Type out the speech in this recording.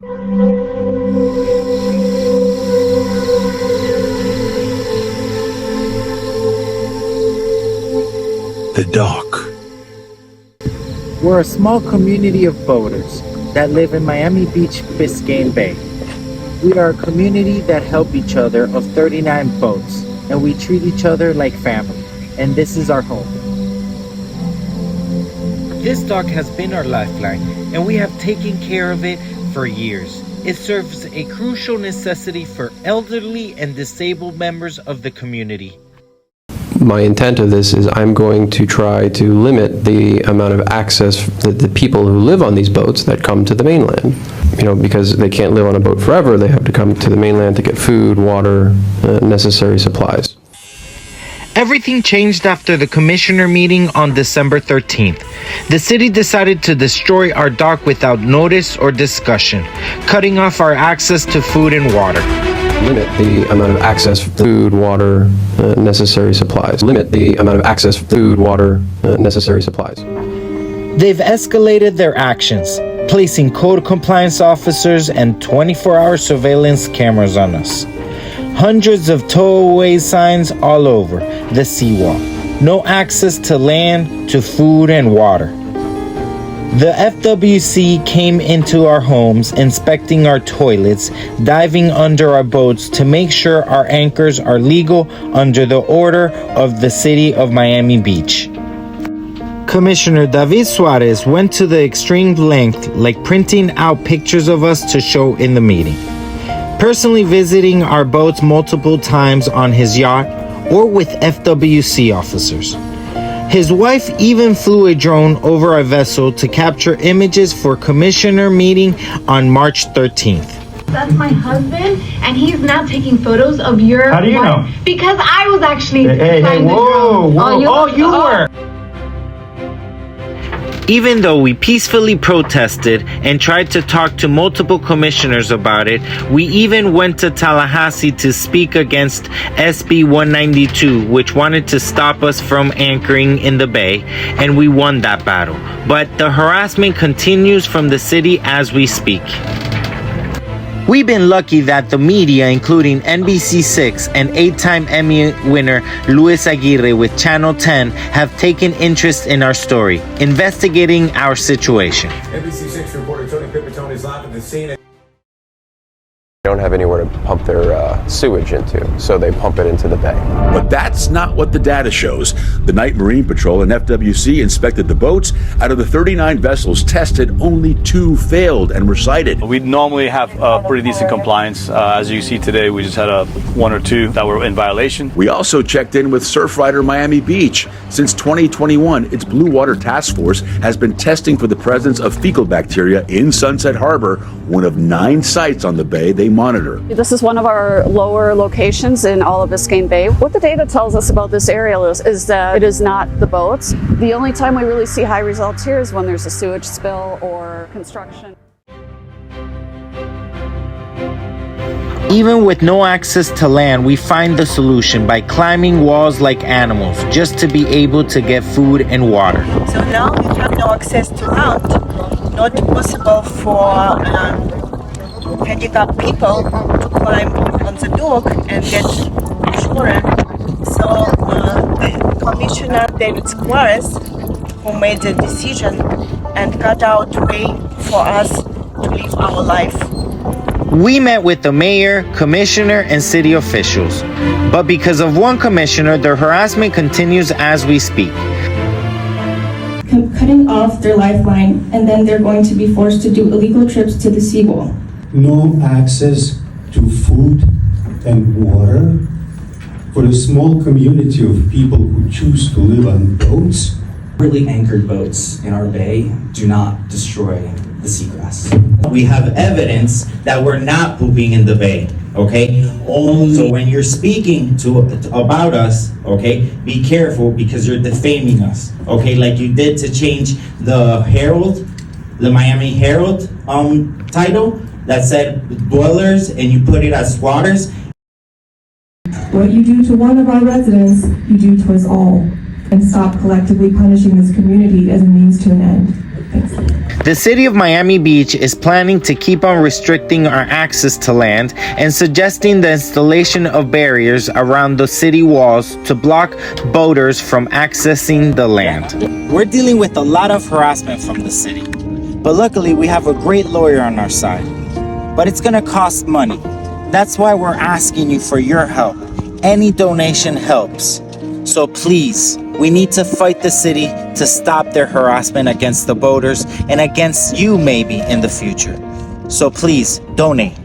The dock. We're a small community of boaters that live in Miami Beach, Biscayne Bay. We are a community that help each other of 39 boats, and we treat each other like family, and this is our home. This dock has been our lifeline, and we have taken care of it for years. It serves a crucial necessity for elderly and disabled members of the community. My intent of this is I'm going to try to limit the amount of access that the people who live on these boats that come to the mainland. You know, because they can't live on a boat forever, they have to come to the mainland to get food, water, necessary supplies. Everything changed after the commissioner meeting on December 13th. The city decided to destroy our dock without notice or discussion, cutting off our access to food and water. Limit the amount of access to food, water, necessary supplies. Limit the amount of access to food, water, necessary supplies. They've escalated their actions, placing code compliance officers and 24-hour surveillance cameras on us. Hundreds of tow-away signs all over the seawall. No access to land, to food and water. The FWC came into our homes, inspecting our toilets, diving under our boats to make sure our anchors are legal under the order of the city of Miami Beach. Commissioner David Suarez went to the extreme length, like printing out pictures of us to show in the meeting. Personally visiting our boats multiple times on his yacht or with FWC officers. His wife even flew a drone over our vessel to capture images for commissioner meeting on March 13th. That's my husband, and he's now taking photos of your How do you wife. know? Because I was actually Hey, flying the drone. whoa. You were. Even though we peacefully protested and tried to talk to multiple commissioners about it, we even went to Tallahassee to speak against SB 192, which wanted to stop us from anchoring in the bay, and we won that battle. But the harassment continues from the city as we speak. We've been lucky that the media, including NBC6 and 8-time Emmy winner Louis Aguirre with Channel 10, have taken interest in our story, investigating our situation. NBC6 reporter Tony Pipitone is live at the scene. They don't have anywhere to pump their sewage into, so they pump it into the bay. But that's not what the data shows. The Night Marine Patrol and FWC inspected the boats. Out of the 39 vessels tested, only 2 failed and were cited. We normally have pretty decent compliance. As you see today, we just had 1 or 2 that were in violation. We also checked in with Surfrider Miami Beach. Since 2021, its Blue Water Task Force has been testing for the presence of fecal bacteria in Sunset Harbor, one of 9 sites on the bay they monitor. This is one of our lower locations in all of Biscayne Bay. What the data tells us about this area is that it is not the boats. The only time we really see high results here is when there's a sewage spill or construction. Even with no access to land, we find the solution by climbing walls like animals, just to be able to get food and water. So now we have no access to land, not possible for handicapped people to climb on the dock and get ashore. So the Commissioner David Suarez, who made the decision and cut out way for us to live our life. We met with the mayor, commissioner, and city officials. But because of one commissioner, the harassment continues as we speak. Cutting off their lifeline, and then they're going to be forced to do illegal trips to the seawall. No access to food and water for a small community of people who choose to live on boats. Really anchored boats in our bay do not destroy the seagrass. We have evidence that we're not pooping in the bay, okay? So when you're speaking about us, okay, be careful because you're defaming us, okay? Like you did to change the Herald, the Miami Herald title that said dwellers and you put it as squatters. What you do to one of our residents, you do to us all. And stop collectively punishing this community as a means to an end. The city of Miami Beach is planning to keep on restricting our access to land and suggesting the installation of barriers around the city walls to block boaters from accessing the land. We're dealing with a lot of harassment from the city, but luckily we have a great lawyer on our side. But it's gonna cost money. That's why we're asking you for your help. Any donation helps. So please, we need to fight the city to stop their harassment against the boaters and against you maybe in the future. So please, donate.